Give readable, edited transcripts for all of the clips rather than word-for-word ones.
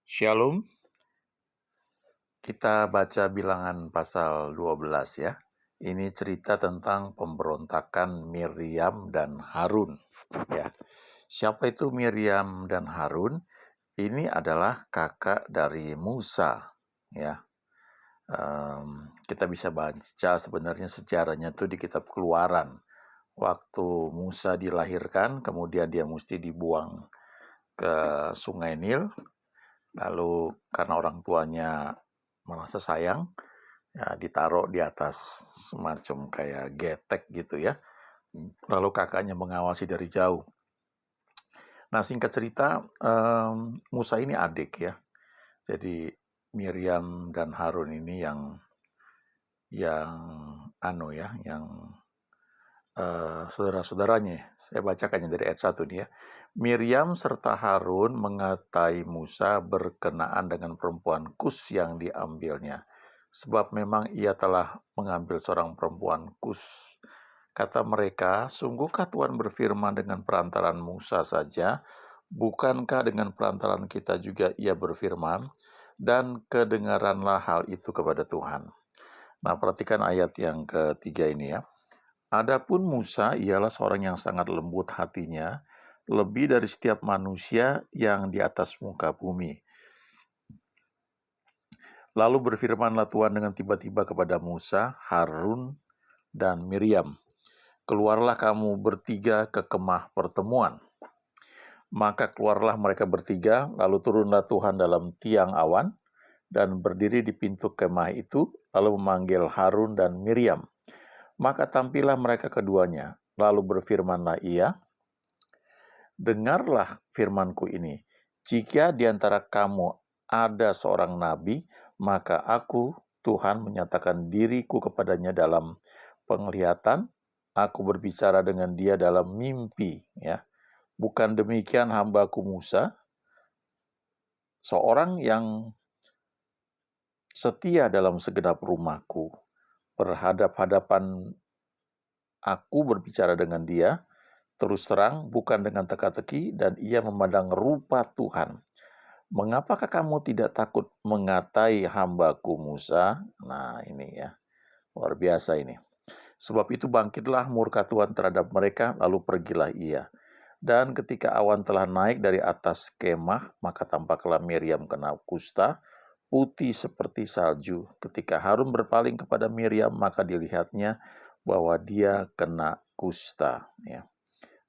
Shalom, kita baca Bilangan pasal 12 ya. Ini cerita tentang pemberontakan Miriam dan Harun. Ya. Siapa itu Miriam dan Harun? Ini adalah kakak dari Musa. Ya. Kita bisa baca sebenarnya sejarahnya itu di kitab Keluaran. Waktu Musa dilahirkan, kemudian dia mesti dibuang ke Sungai Nil. Lalu karena orang tuanya merasa sayang, ya ditaruh di atas semacam kayak getek gitu ya. Lalu kakaknya mengawasi dari jauh. Nah, singkat cerita, Musa ini adik ya. Jadi Miriam dan Harun ini yang saudara-saudaranya. Saya bacakannya dari ayat 1 nih ya. Miriam serta Harun mengatai Musa berkenaan dengan perempuan Kus yang diambilnya. Sebab memang ia telah mengambil seorang perempuan Kus. Kata mereka, sungguhkah Tuhan berfirman dengan perantaran Musa saja? Bukankah dengan perantaran kita juga ia berfirman? Dan kedengaranlah hal itu kepada Tuhan. Nah, perhatikan ayat yang ketiga ini ya. Adapun Musa ialah seorang yang sangat lembut hatinya, lebih dari setiap manusia yang di atas muka bumi. Lalu berfirmanlah Tuhan dengan tiba-tiba kepada Musa, Harun, dan Miriam. Keluarlah kamu bertiga ke kemah pertemuan. Maka keluarlah mereka bertiga, lalu turunlah Tuhan dalam tiang awan, dan berdiri di pintu kemah itu, lalu memanggil Harun dan Miriam. Maka tampillah mereka keduanya, lalu berfirmanlah ia, dengarlah firmanku ini, jika di antara kamu ada seorang nabi, maka aku, Tuhan, menyatakan diriku kepadanya dalam penglihatan, aku berbicara dengan dia dalam mimpi. Ya. Bukan demikian hambaku Musa, seorang yang setia dalam segenap rumahku, berhadap-hadapan aku berbicara dengan dia, terus terang bukan dengan teka-teki, dan ia memandang rupa Tuhan. Mengapakah kamu tidak takut mengatai hambaku Musa? Nah ini ya, luar biasa ini. Sebab itu bangkitlah murka Tuhan terhadap mereka, lalu pergilah ia. Dan ketika awan telah naik dari atas kemah, maka tampaklah Miriam kena kusta, putih seperti salju. Ketika Harun berpaling kepada Miriam, maka dilihatnya bahwa dia kena kusta. Ya.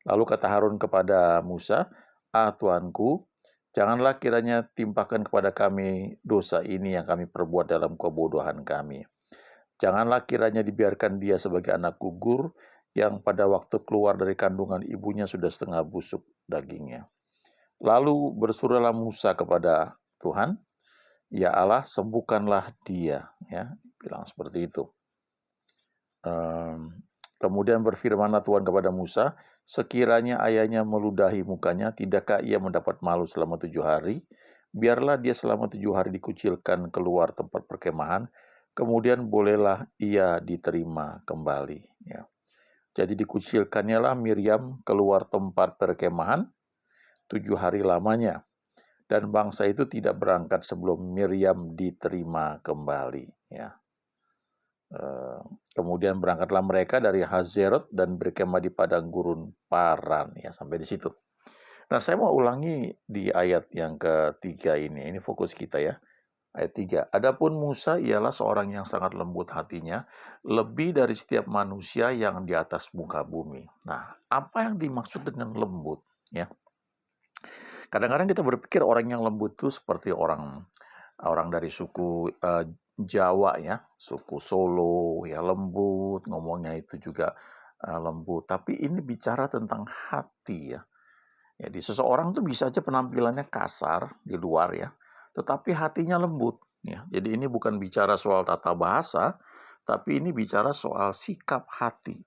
Lalu kata Harun kepada Musa, Tuanku, janganlah kiranya timpakan kepada kami dosa ini yang kami perbuat dalam kebodohan kami. Janganlah kiranya dibiarkan dia sebagai anak gugur yang pada waktu keluar dari kandungan ibunya sudah setengah busuk dagingnya. Lalu bersuruhlah Musa kepada Tuhan, ya Allah, sembuhkanlah dia. Ya, bilang seperti itu. Kemudian berfirmanlah Tuhan kepada Musa, sekiranya ayahnya meludahi mukanya, tidakkah ia mendapat malu selama 7 hari? Biarlah dia selama 7 hari dikucilkan keluar tempat perkemahan, kemudian bolehlah ia diterima kembali. Ya. Jadi dikucilkannya lah Miriam keluar tempat perkemahan 7 hari lamanya. Dan bangsa itu tidak berangkat sebelum Miriam diterima kembali. Ya. Kemudian berangkatlah mereka dari Hazerot dan berkemah di padang gurun Paran. Ya, sampai di situ. Nah, saya mau ulangi di ayat yang ketiga ini. Ini fokus kita ya. Ayat 3. Adapun Musa ialah seorang yang sangat lembut hatinya, lebih dari setiap manusia yang di atas muka bumi. Nah, apa yang dimaksud dengan lembut? Ya. Kadang-kadang kita berpikir orang yang lembut itu seperti orang dari suku Jawa ya, suku Solo ya, lembut, ngomongnya itu juga lembut. Tapi ini bicara tentang hati ya. Jadi seseorang tuh bisa aja penampilannya kasar di luar ya, tetapi hatinya lembut ya. Jadi ini bukan bicara soal tata bahasa, tapi ini bicara soal sikap hati.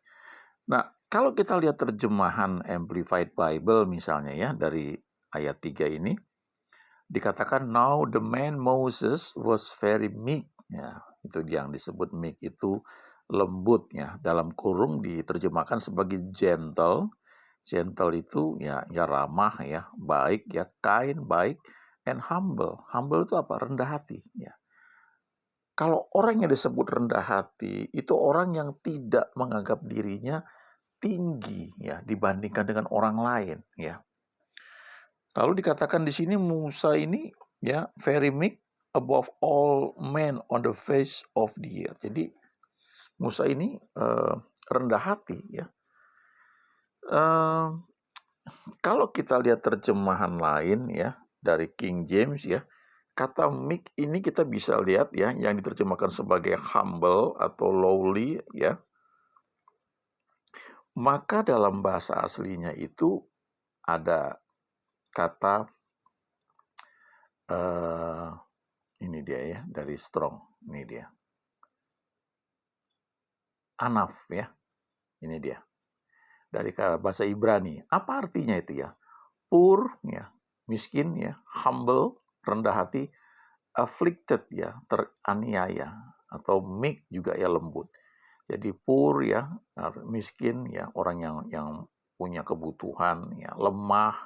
Nah, kalau kita lihat terjemahan Amplified Bible misalnya ya, dari ayat 3 ini, dikatakan, now the man Moses was very meek. Ya, itu yang disebut meek itu lembut ya. Dalam kurung diterjemahkan sebagai gentle. Gentle itu ya ramah ya, baik ya, kind, baik. and humble. Humble itu apa? Rendah hati, ya. Kalau orang yang disebut rendah hati, itu orang yang tidak menganggap dirinya tinggi, ya, dibandingkan dengan orang lain, ya. Lalu dikatakan di sini Musa ini, ya, very meek above all men on the face of the earth. Jadi Musa ini rendah hati, ya. Kalau kita lihat terjemahan lain, ya, dari King James, ya, kata meek ini kita bisa lihat, ya, yang diterjemahkan sebagai humble atau lowly, ya. Maka dalam bahasa aslinya itu ada kata ini dia, ya, dari Strong, ini dia. Anaf, ya. Ini dia. Dari bahasa Ibrani. Apa artinya itu, ya? Poor, ya, miskin, ya, humble, rendah hati, afflicted, ya, teraniaya, atau meek juga, ya, lembut. Jadi poor, ya, miskin, ya, orang yang punya kebutuhan, ya, lemah,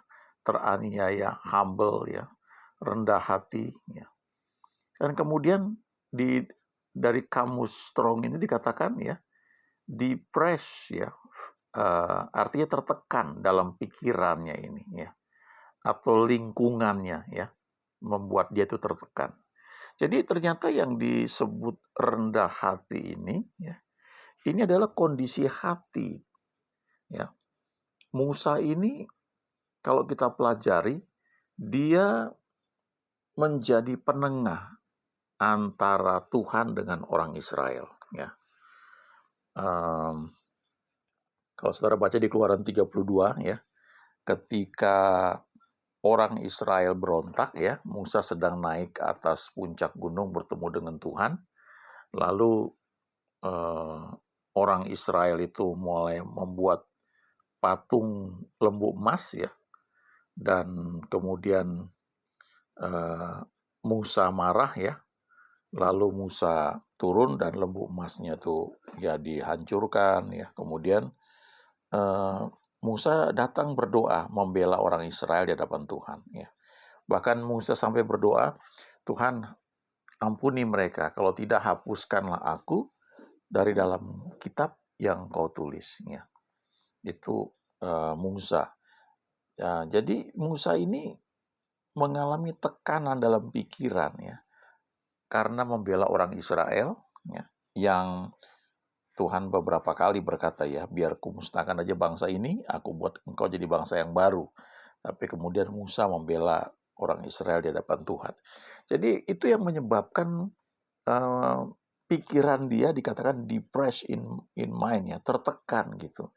teraniaya, humble, ya, rendah hati, ya. Dan kemudian dari kamus Strong ini dikatakan, ya, depressed, ya, artinya tertekan dalam pikirannya ini, ya, atau lingkungannya, ya, membuat dia itu tertekan. Jadi ternyata yang disebut rendah hati ini, ya, ini adalah kondisi hati, ya. Musa ini kalau kita pelajari, dia menjadi penengah antara Tuhan dengan orang Israel, ya. Kalau saudara baca di Keluaran 32, ya, ketika orang Israel berontak, ya, Musa sedang naik ke atas puncak gunung bertemu dengan Tuhan, lalu orang Israel itu mulai membuat patung lembu emas, ya, dan kemudian Musa marah, ya, lalu Musa turun dan lembu emasnya itu, ya, dihancurkan, ya. Kemudian Musa datang berdoa membela orang Israel di hadapan Tuhan, ya. Bahkan Musa sampai berdoa, Tuhan ampuni mereka, kalau tidak hapuskanlah aku dari dalam kitab yang kau tulis, ya. Itu Musa. Ya, jadi Musa ini mengalami tekanan dalam pikiran, ya, karena membela orang Israel, ya, yang Tuhan beberapa kali berkata, ya, biar kumusnahkan aja bangsa ini, aku buat engkau jadi bangsa yang baru. Tapi kemudian Musa membela orang Israel di hadapan Tuhan. Jadi itu yang menyebabkan pikiran dia dikatakan depressed in mind, ya, tertekan gitu.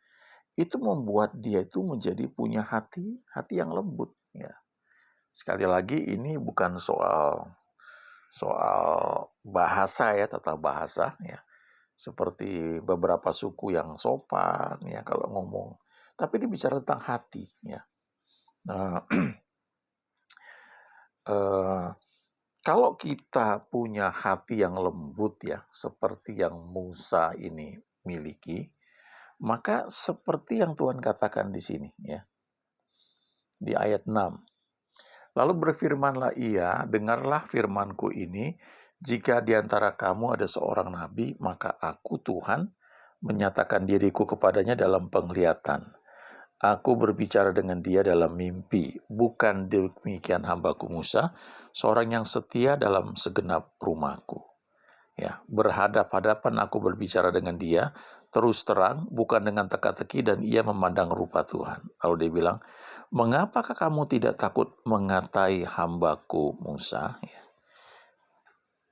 Itu membuat dia itu menjadi punya hati yang lembut, ya. Sekali lagi ini bukan soal bahasa, ya, tata bahasa, ya. Seperti beberapa suku yang sopan, ya, kalau ngomong. Tapi ini bicara tentang hati, ya. Nah, kalau kita punya hati yang lembut, ya, seperti yang Musa ini miliki, maka seperti yang Tuhan katakan di sini, ya, di ayat 6. Lalu berfirmanlah ia, dengarlah firmanku ini, jika di antara kamu ada seorang nabi, maka aku Tuhan menyatakan diriku kepadanya dalam penglihatan. Aku berbicara dengan dia dalam mimpi, bukan demikian hambaku Musa, seorang yang setia dalam segenap rumahku. Ya, berhadap-hadapan aku berbicara dengan dia, terus terang, bukan dengan teka-teki, dan ia memandang rupa Tuhan. Lalu dia bilang, mengapakah kamu tidak takut mengatai hambaku Musa? Ya.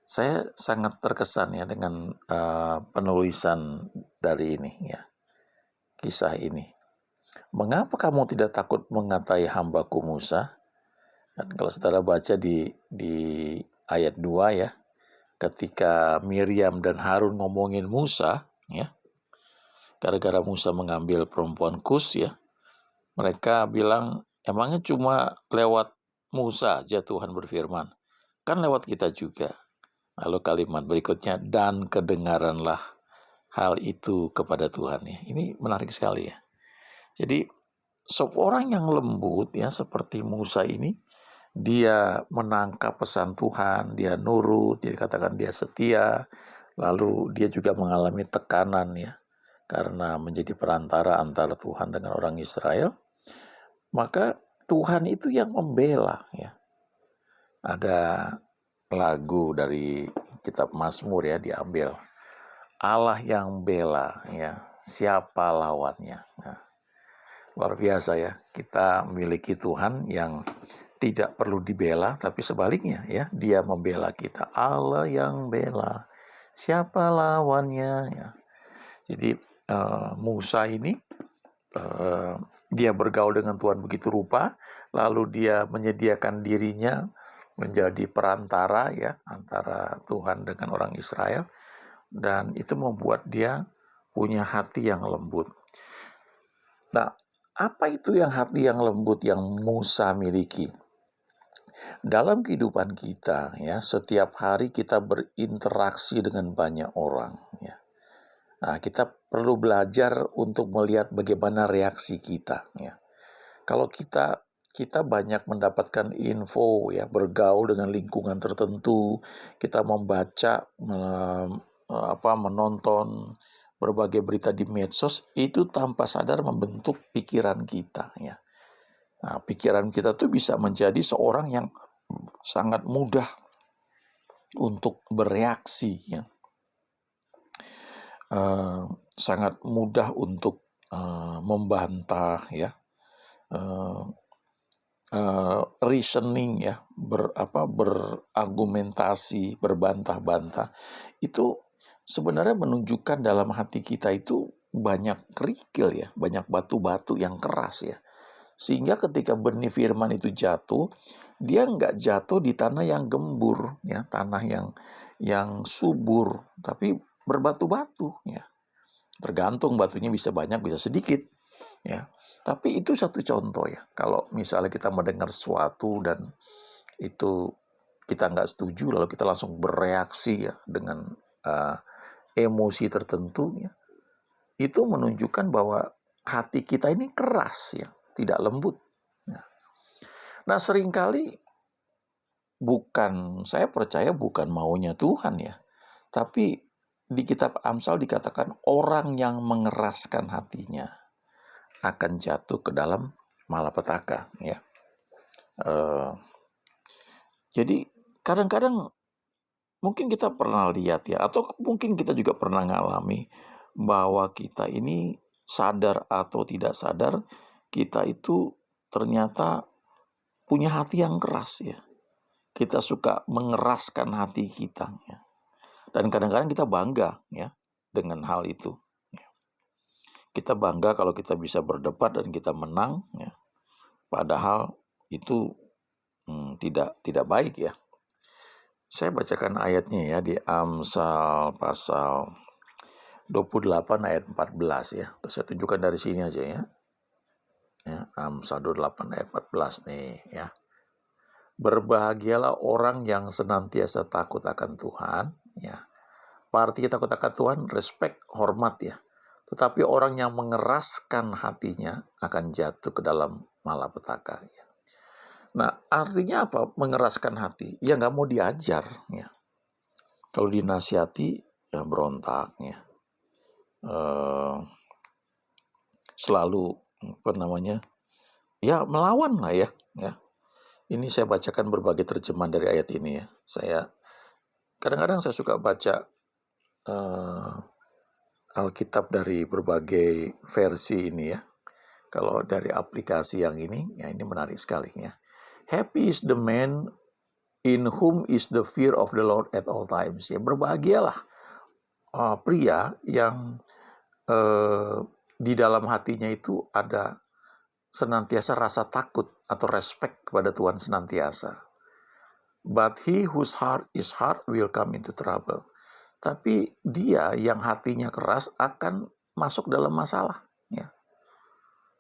Saya sangat terkesan, ya, dengan penulisan dari ini, ya, kisah ini. Mengapa kamu tidak takut mengatai hambaku Musa? Dan kalau saudara baca di ayat 2, ya, ketika Miriam dan Harun ngomongin Musa, ya, gara-gara Musa mengambil perempuan Kus, ya, mereka bilang, emangnya cuma lewat Musa aja Tuhan berfirman? Kan lewat kita juga. Lalu kalimat berikutnya, dan kedengaranlah hal itu kepada Tuhan, ya. Ini menarik sekali, ya. Jadi seorang yang lembut, ya, seperti Musa ini, dia menangkap pesan Tuhan, dia nurut, dia dikatakan dia setia, lalu dia juga mengalami tekanan ya, karena menjadi perantara antara Tuhan dengan orang Israel, maka Tuhan itu yang membela ya. Ada lagu dari kitab Mazmur ya diambil. Allah yang bela ya, siapa lawannya. Nah, luar biasa ya, kita memiliki Tuhan yang tidak perlu dibela, tapi sebaliknya ya, dia membela kita. Allah yang bela, siapa lawannya ya. Jadi Musa ini dia bergaul dengan Tuhan begitu rupa, lalu dia menyediakan dirinya menjadi perantara ya antara Tuhan dengan orang Israel, dan itu membuat dia punya hati yang lembut. Nah, apa itu yang hati yang lembut yang Musa miliki? Dalam kehidupan kita ya, setiap hari kita berinteraksi dengan banyak orang ya. Nah, kita perlu belajar untuk melihat bagaimana reaksi kita ya. Kalau kita banyak mendapatkan info ya, bergaul dengan lingkungan tertentu, kita membaca, menonton berbagai berita di medsos, itu tanpa sadar membentuk pikiran kita ya. Nah, pikiran kita tuh bisa menjadi seorang yang sangat mudah untuk bereaksi ya. Sangat mudah untuk membantah ya. Reasoning ya, berargumentasi, berbantah-bantah, itu sebenarnya menunjukkan dalam hati kita itu banyak kerikil ya, banyak batu-batu yang keras ya. Sehingga ketika benih firman itu jatuh, dia nggak jatuh di tanah yang gembur ya, tanah yang subur, tapi berbatu-batu ya. Tergantung batunya bisa banyak, bisa sedikit ya. Tapi itu satu contoh ya, kalau misalnya kita mendengar sesuatu dan itu kita nggak setuju, lalu kita langsung bereaksi ya dengan emosi tertentu ya, itu menunjukkan bahwa hati kita ini keras ya, tidak lembut. Nah seringkali saya percaya bukan maunya Tuhan ya, tapi di kitab Amsal dikatakan orang yang mengeraskan hatinya akan jatuh ke dalam malapetaka ya. Jadi kadang-kadang mungkin kita pernah lihat ya, atau mungkin kita juga pernah ngalami bahwa kita ini sadar atau tidak sadar, kita itu ternyata punya hati yang keras ya. Kita suka mengeraskan hati kita ya. Dan kadang-kadang kita bangga ya dengan hal itu. Kita bangga kalau kita bisa berdebat dan kita menang ya. Padahal itu tidak baik ya. Saya bacakan ayatnya ya di Amsal pasal 28 ayat 14 ya. Terus saya tunjukkan dari sini aja ya. Amsal 28 ayat 14 nih ya. Berbahagialah orang yang senantiasa takut akan Tuhan ya. Arti takut akan Tuhan, respect, hormat ya. Tetapi orang yang mengeraskan hatinya akan jatuh ke dalam malapetaka ya. Nah, artinya apa? Mengeraskan hati. Ya nggak mau diajar ya. Kalau dinasihati ya berontak ya. Selalu ya melawan lah ya. Ini saya bacakan berbagai terjemahan dari ayat ini ya. Kadang-kadang saya suka baca Alkitab dari berbagai versi ini ya. Kalau dari aplikasi yang ini, ya ini menarik sekali ya. Happy is the man in whom is the fear of the Lord at all times. Ya, berbahagialah pria yang di dalam hatinya itu ada senantiasa rasa takut atau respect kepada Tuhan senantiasa. But he whose heart is hard will come into trouble. Tapi dia yang hatinya keras akan masuk dalam masalah. Ya.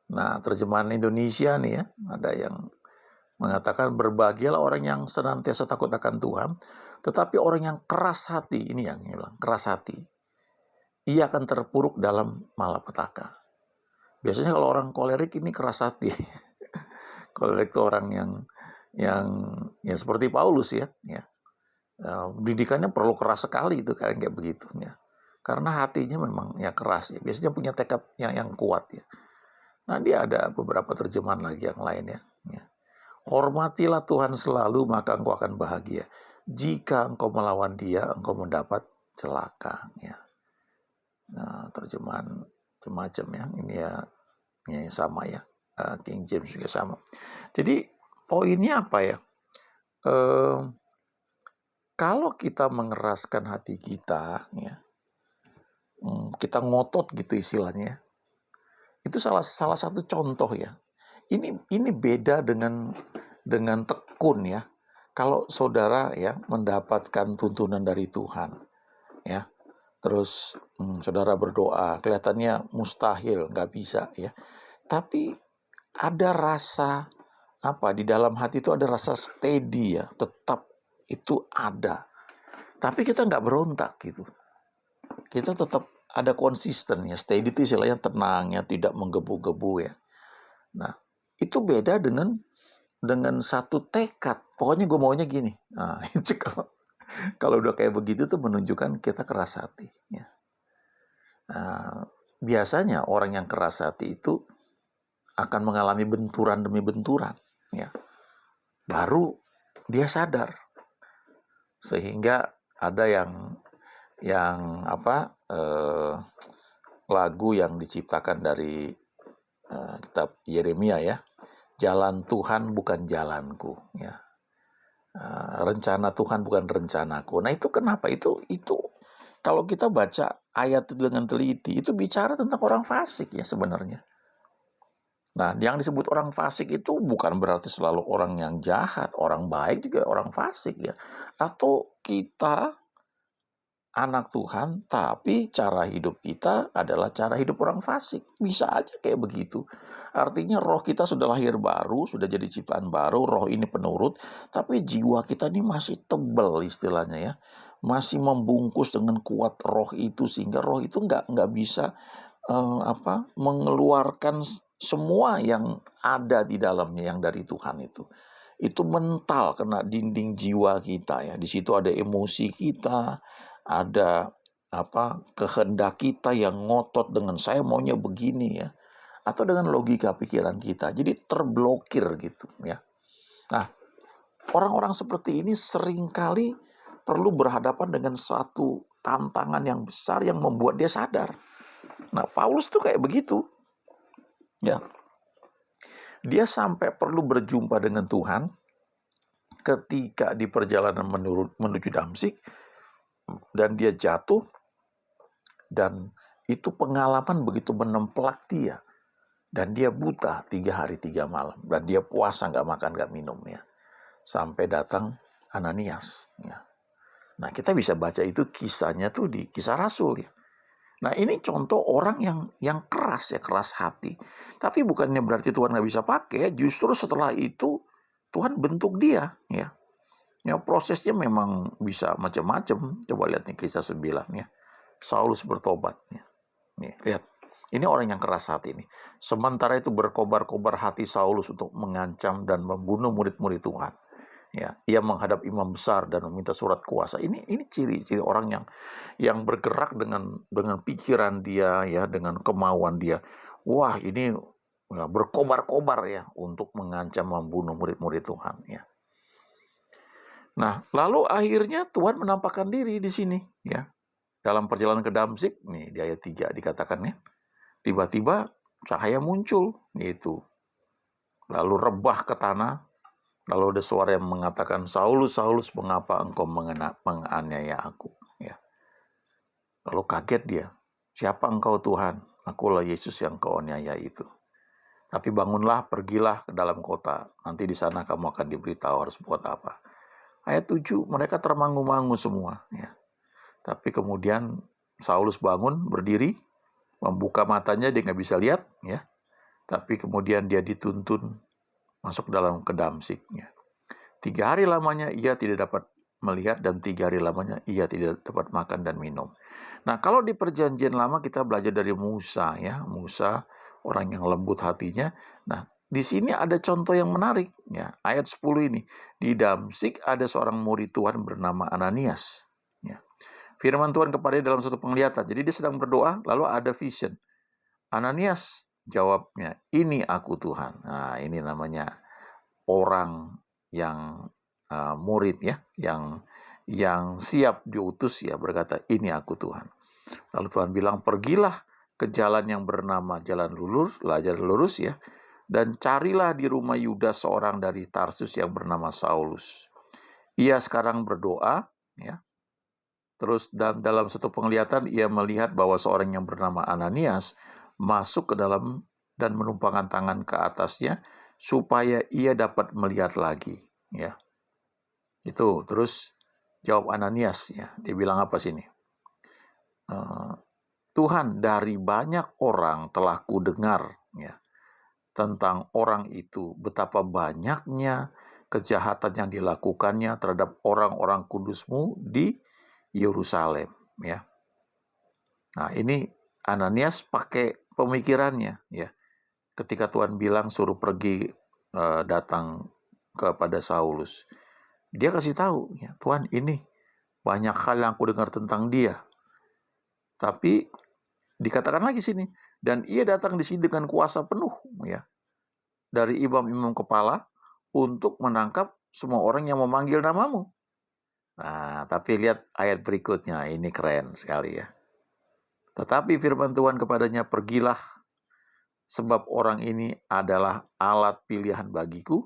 Nah, terjemahan Indonesia nih ya, ada yang mengatakan berbahagialah orang yang senantiasa takut akan Tuhan, tetapi orang yang keras hati, ini yang bilang, keras hati, ia akan terpuruk dalam malapetaka. Biasanya kalau orang kolerik ini keras hati. Kolerik itu orang yang ya seperti Paulus ya. Didikannya perlu keras sekali itu kayak begitu ya. Karena hatinya memang ya keras ya. Biasanya punya tekad yang kuat ya. Nah, dia ada beberapa terjemahan lagi yang lain ya. Hormatilah Tuhan selalu, maka engkau akan bahagia. Jika engkau melawan dia, engkau mendapat celaka ya. Nah, terjemahan macam-macam ya. Ini ya sama ya. King James juga sama. Jadi poinnya apa ya? Kalau kita mengeraskan hati kita ya, kita ngotot gitu istilahnya. Itu salah satu contoh ya. Ini beda dengan tekun ya. Kalau saudara ya mendapatkan tuntunan dari Tuhan ya, terus saudara berdoa, kelihatannya mustahil, nggak bisa ya. Tapi ada rasa di dalam hati itu ada rasa steady ya, tetap itu ada. Tapi kita nggak berontak gitu. Kita tetap ada konsisten ya, steady itu istilahnya tenang ya, tidak menggebu-gebu ya. Nah, itu beda dengan satu tekad. Pokoknya gue maunya gini. Nah, itu kalau udah kayak begitu tuh menunjukkan kita keras hati ya. Nah, biasanya orang yang keras hati itu akan mengalami benturan demi benturan ya. Baru dia sadar. Sehingga ada yang lagu yang diciptakan dari kitab Yeremia ya, jalan Tuhan bukan jalanku ya, rencana Tuhan bukan rencanaku. Nah itu kenapa? Itu kalau kita baca ayat itu dengan teliti, itu bicara tentang orang fasik ya sebenarnya. Nah, yang disebut orang fasik itu bukan berarti selalu orang yang jahat, orang baik juga orang fasik ya. Atau kita anak Tuhan, tapi cara hidup kita adalah cara hidup orang fasik. Bisa aja kayak begitu. Artinya roh kita sudah lahir baru, sudah jadi ciptaan baru, roh ini penurut, tapi jiwa kita ini masih tebal istilahnya ya. Masih membungkus dengan kuat roh itu, sehingga roh itu nggak bisa mengeluarkan semua yang ada di dalamnya yang dari Tuhan itu. Itu mental kena dinding jiwa kita ya. Di situ ada emosi kita, ada kehendak kita yang ngotot dengan saya maunya begini ya, atau dengan logika pikiran kita, jadi terblokir gitu ya. Nah, orang-orang seperti ini seringkali perlu berhadapan dengan satu tantangan yang besar yang membuat dia sadar. Nah, Paulus tuh kayak begitu ya, dia sampai perlu berjumpa dengan Tuhan ketika di perjalanan menuju Damsyik. Dan dia jatuh, dan itu pengalaman begitu menemplak dia. Dan dia buta 3 hari 3 malam. Dan dia puasa, gak makan, gak minum ya. Sampai datang Ananias ya. Nah, kita bisa baca itu kisahnya tuh di Kisah Rasul ya. Nah, ini contoh orang yang keras ya, keras hati. Tapi bukannya berarti Tuhan gak bisa pakai, justru setelah itu Tuhan bentuk dia ya. Ya, prosesnya memang bisa macam-macam. Coba lihat nih Kisah 9 ya. Saulus bertobat ya. Nih, lihat. Ini orang yang keras hati ini. Sementara itu berkobar-kobar hati Saulus untuk mengancam dan membunuh murid-murid Tuhan. Ya, ia menghadap imam besar dan meminta surat kuasa. Ini ciri-ciri orang yang bergerak dengan pikiran dia ya, dengan kemauan dia. Wah, ini ya, berkobar-kobar ya untuk mengancam membunuh murid-murid Tuhan ya. Nah, lalu akhirnya Tuhan menampakkan diri di sini ya. Dalam perjalanan ke Damsyik, nih di ayat 3 dikatakan ya. Tiba-tiba cahaya muncul gitu. Lalu rebah ke tanah. Lalu ada suara yang mengatakan, Saulus, Saulus, mengapa engkau menganiaya aku? Ya. Lalu kaget dia. Siapa engkau Tuhan? Akulah Yesus yang kau aniaya itu. Tapi bangunlah, pergilah ke dalam kota. Nanti di sana kamu akan diberitahu harus buat apa. Ayat 7, mereka termangu-mangu semua. Ya. Tapi kemudian Saulus bangun, berdiri, membuka matanya, dia nggak bisa lihat. Ya. Tapi kemudian dia dituntun masuk ke Damsyik. Ya. 3 hari lamanya ia tidak dapat melihat, dan 3 hari lamanya ia tidak dapat makan dan minum. Nah, kalau di perjanjian lama kita belajar dari Musa. Ya. Musa, orang yang lembut hatinya. Nah, di sini ada contoh yang menarik, ya. Ayat 10 ini. Di Damsyik ada seorang murid Tuhan bernama Ananias. Ya. Firman Tuhan kepadanya dalam satu penglihatan. Jadi dia sedang berdoa, lalu ada vision. Ananias, jawabnya, ini aku Tuhan. Nah, ini namanya orang yang murid ya, yang siap diutus ya, berkata, ini aku Tuhan. Lalu Tuhan bilang, pergilah ke jalan yang bernama jalan lurus ya, dan carilah di rumah Yudas seorang dari Tarsus yang bernama Saulus. Ia sekarang berdoa, ya. Terus dan dalam satu penglihatan ia melihat bahwa seorang yang bernama Ananias masuk ke dalam dan menumpangkan tangan ke atasnya supaya ia dapat melihat lagi, ya. Itu terus jawab Ananias, ya. Dia bilang apa sini? Tuhan, dari banyak orang telah kudengar, ya, tentang orang itu, betapa banyaknya kejahatan yang dilakukannya terhadap orang-orang kudus-Mu di Yerusalem, ya. Nah, ini Ananias pakai pemikirannya, ya. Ketika Tuhan bilang suruh pergi datang kepada Saulus, dia kasih tahu, ya, Tuhan, ini banyak hal yang aku dengar tentang dia. Tapi dikatakan lagi sini, dan ia datang di sini dengan kuasa penuh, ya, dari imam-imam kepala untuk menangkap semua orang yang memanggil namamu. Nah, tapi lihat ayat berikutnya, ini keren sekali ya. Tetapi firman Tuhan kepadanya, pergilah, sebab orang ini adalah alat pilihan bagiku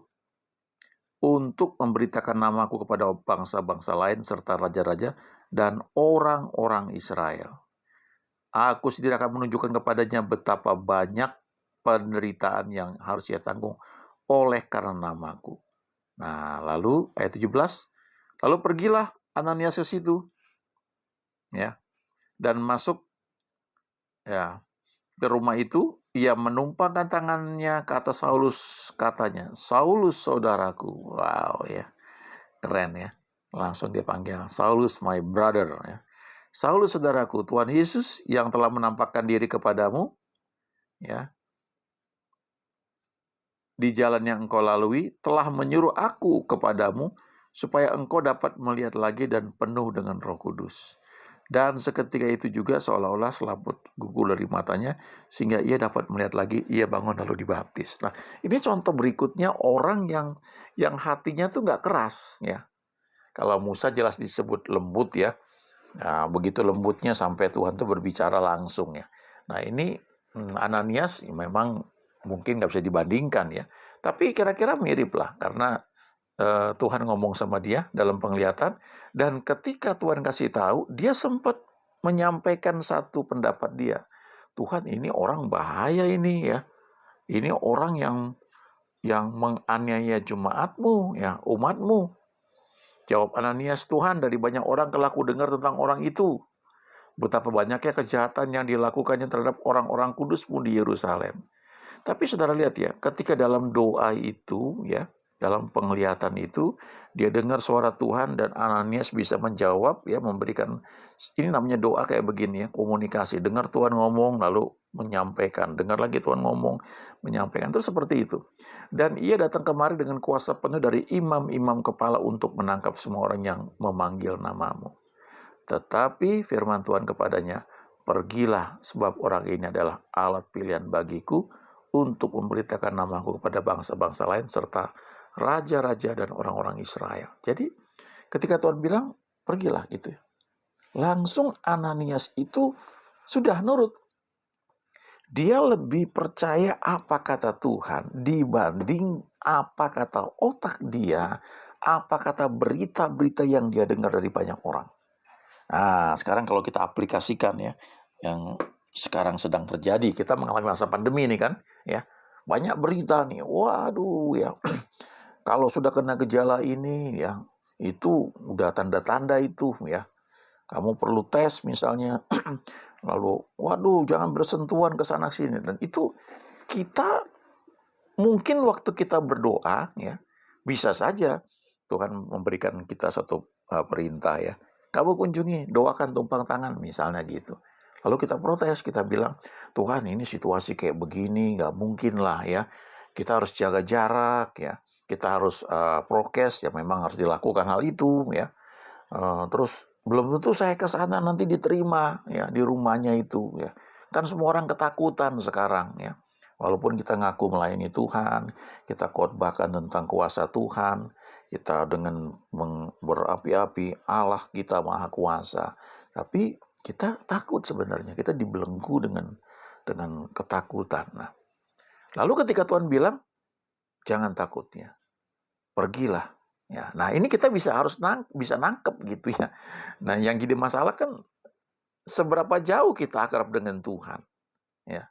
untuk memberitakan namaku kepada bangsa-bangsa lain serta raja-raja dan orang-orang Israel. Aku sendiri akan menunjukkan kepadanya betapa banyak penderitaan yang harus ia tanggung oleh karena namaku. Nah, lalu ayat 17, lalu pergilah Ananias ke situ, ya, dan masuk, ya, ke rumah itu. Ia menumpangkan tangannya ke atas Saulus, katanya, Saulus saudaraku. Wow, ya, keren ya. Langsung dia panggil, Saulus my brother, ya. Saulus saudaraku, Tuhan Yesus yang telah menampakkan diri kepadamu, ya, di jalan yang engkau lalui, telah menyuruh aku kepadamu supaya engkau dapat melihat lagi dan penuh dengan Roh Kudus. Dan seketika itu juga seolah-olah selaput gugur dari matanya, sehingga ia dapat melihat lagi, ia bangun lalu dibaptis. Nah, ini contoh berikutnya orang yang hatinya tuh nggak keras, ya. Kalau Musa jelas disebut lembut, ya. Nah, begitu lembutnya sampai Tuhan tuh berbicara langsung, ya. Nah, ini Ananias memang mungkin nggak bisa dibandingkan, ya. Tapi kira-kira mirip lah, karena Tuhan ngomong sama dia dalam penglihatan, dan ketika Tuhan kasih tahu, dia sempat menyampaikan satu pendapat dia. Tuhan, ini orang bahaya ini, ya. Ini orang yang menganiaya jemaatmu, ya, umatmu. Jawab Ananias, Tuhan, dari banyak orang telah ku dengar tentang orang itu. Betapa banyaknya kejahatan yang dilakukannya terhadap orang-orang kudus-Mu di Yerusalem. Tapi saudara lihat ya, ketika dalam doa itu, ya, dalam penglihatan itu, dia dengar suara Tuhan dan Ananias bisa menjawab, ya, memberikan, ini namanya doa kayak begini ya, komunikasi. Dengar Tuhan ngomong, lalu menyampaikan. Dengar lagi Tuhan ngomong, menyampaikan. Terus seperti itu. Dan ia datang kemari dengan kuasa penuh dari imam-imam kepala untuk menangkap semua orang yang memanggil namamu. Tetapi firman Tuhan kepadanya, pergilah, sebab orang ini adalah alat pilihan bagiku untuk memberitakan namaku kepada bangsa-bangsa lain serta raja-raja dan orang-orang Israel. Jadi ketika Tuhan bilang, pergilah gitu. Langsung Ananias itu sudah nurut. Dia lebih percaya apa kata Tuhan dibanding apa kata otak dia, apa kata berita-berita yang dia dengar dari banyak orang. Nah, sekarang kalau kita aplikasikan ya, yang sekarang sedang terjadi, kita mengalami masa pandemi ini kan, ya. Banyak berita nih, waduh ya, kalau sudah kena gejala ini ya, itu udah tanda-tanda itu ya. Kamu perlu tes misalnya, lalu waduh jangan bersentuhan ke sana sini, dan itu kita mungkin waktu kita berdoa ya, bisa saja Tuhan memberikan kita satu perintah ya. Kamu kunjungi, doakan tumpang tangan misalnya gitu. Lalu kita protes, kita bilang, Tuhan ini situasi kayak begini, nggak mungkin lah ya. kita harus jaga jarak ya, kita harus prokes ya, memang harus dilakukan hal itu ya. Terus belum tentu saya ke sana nanti diterima ya di rumahnya itu ya. Kan semua orang ketakutan sekarang ya. Walaupun kita ngaku melayani Tuhan, kita khotbahkan tentang kuasa Tuhan, kita dengan berapi-api Allah kita maha kuasa. Tapi kita takut sebenarnya, kita dibelenggu dengan ketakutan. Nah, lalu ketika Tuhan bilang, jangan takut ya, pergilah. Ya, nah ini kita bisa nangkep gitu ya. Nah yang jadi masalah kan seberapa jauh kita akrab dengan Tuhan. Ya,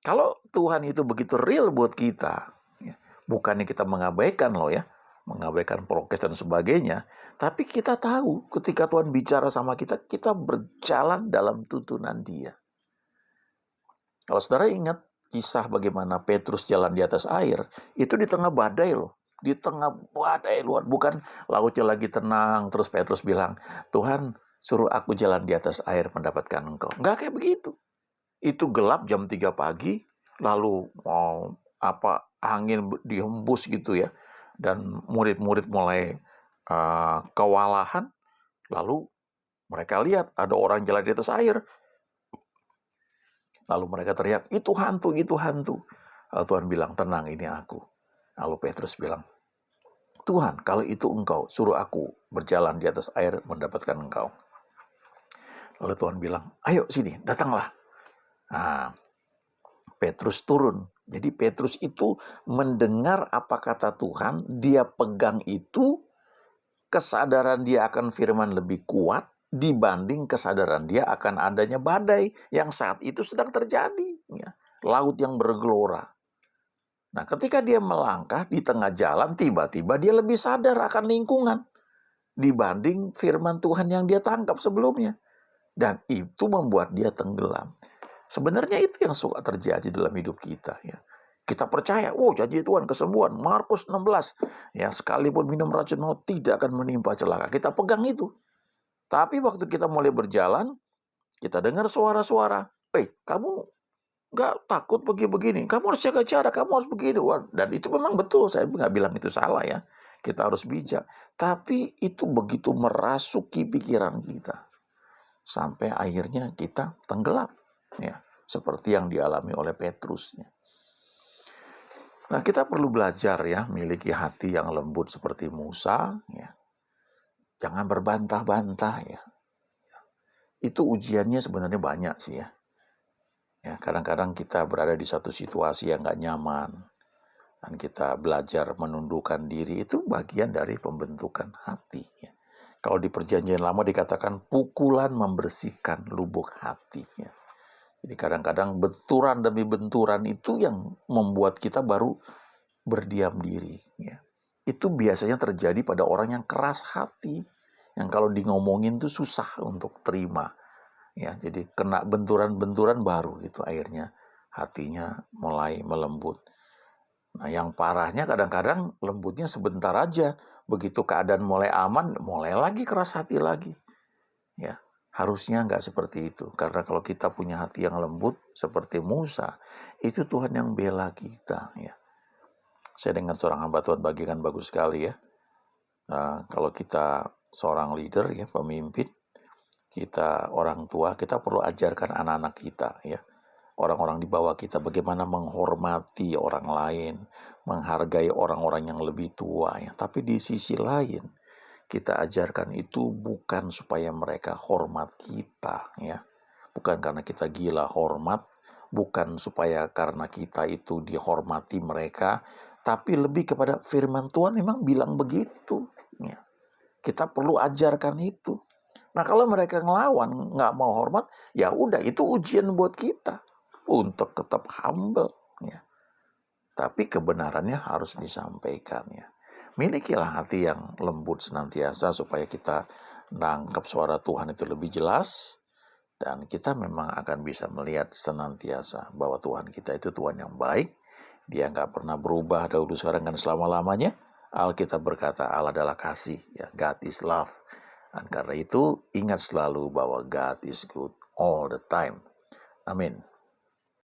kalau Tuhan itu begitu real buat kita, ya, bukannya kita mengabaikan loh ya, mengabaikan prokes dan sebagainya, tapi kita tahu ketika Tuhan bicara sama kita, kita berjalan dalam tuntunan Dia. Kalau saudara ingat kisah bagaimana Petrus jalan di atas air, itu di tengah badai loh. Di tengah badai luar, bukan lautnya lagi tenang, terus Petrus bilang, Tuhan suruh aku jalan di atas air mendapatkan engkau. Enggak kayak begitu. Itu gelap jam 3 pagi, lalu angin dihembus gitu ya, dan murid-murid mulai kewalahan, lalu mereka lihat ada orang jalan di atas air. Lalu mereka teriak, itu hantu, itu hantu. Lalu Tuhan bilang, tenang ini aku. Lalu Petrus bilang, Tuhan kalau itu engkau, suruh aku berjalan di atas air mendapatkan engkau. Lalu Tuhan bilang, ayo sini, datanglah. Nah, Petrus turun. Jadi Petrus itu mendengar apa kata Tuhan, dia pegang itu, kesadaran dia akan firman lebih kuat dibanding kesadaran dia akan adanya badai yang saat itu sedang terjadi. Ya. Laut yang bergelora. Nah, ketika dia melangkah di tengah jalan, tiba-tiba dia lebih sadar akan lingkungan dibanding firman Tuhan yang dia tangkap sebelumnya. Dan itu membuat dia tenggelam. Sebenarnya itu yang suka terjadi dalam hidup kita. Ya. Kita percaya, janji Tuhan kesembuhan, Markus 16. Ya, sekalipun minum racun maut tidak akan menimpa celaka. Kita pegang itu. Tapi waktu kita mulai berjalan, kita dengar suara-suara. Kamu nggak takut begini, kamu harus jaga jarak, kamu harus begini. Dan itu memang betul, saya nggak bilang itu salah ya. Kita harus bijak. Tapi itu begitu merasuki pikiran kita. Sampai akhirnya kita tenggelam. Ya, seperti yang dialami oleh Petrus. Ya. Nah, kita perlu belajar ya, miliki hati yang lembut seperti Musa. Ya. Jangan berbantah-bantah ya. Itu ujiannya sebenarnya banyak sih ya. Ya, kadang-kadang kita berada di satu situasi yang gak nyaman. Dan kita belajar menundukkan diri, itu bagian dari pembentukan hati. Ya. Kalau di perjanjian lama dikatakan pukulan membersihkan lubuk hati. Ya. Jadi kadang-kadang benturan demi benturan itu yang membuat kita baru berdiam diri. Ya. Itu biasanya terjadi pada orang yang keras hati. Yang kalau di ngomongin tuh susah untuk terima. Ya, jadi kena benturan-benturan baru itu akhirnya hatinya mulai melembut. Nah, yang parahnya kadang-kadang lembutnya sebentar aja. Begitu keadaan mulai aman, mulai lagi keras hati lagi. Ya, harusnya nggak seperti itu. Karena kalau kita punya hati yang lembut seperti Musa, itu Tuhan yang bela kita. Ya. Saya dengar seorang hamba Tuhan bagikan bagus sekali ya. Nah, kalau kita seorang leader ya, pemimpin, kita orang tua, kita perlu ajarkan anak-anak kita ya, orang-orang di bawah kita bagaimana menghormati orang lain, menghargai orang-orang yang lebih tua ya. Tapi di sisi lain kita ajarkan itu bukan supaya mereka hormat kita ya, bukan karena kita gila hormat, bukan supaya karena kita itu dihormati mereka, tapi lebih kepada firman Tuhan memang bilang begitu ya. Kita perlu ajarkan itu. Nah, kalau mereka ngelawan, nggak mau hormat, ya udah itu ujian buat kita untuk tetap humble. Ya. Tapi kebenarannya harus disampaikan. Ya. Milikilah hati yang lembut senantiasa supaya kita nangkep suara Tuhan itu lebih jelas. Dan kita memang akan bisa melihat senantiasa bahwa Tuhan kita itu Tuhan yang baik. Dia nggak pernah berubah dahulu sekarang dan selama-lamanya. Alkitab berkata Allah adalah kasih. Ya. God is love. Dan karena itu ingat selalu bahwa God is good all the time. Amin.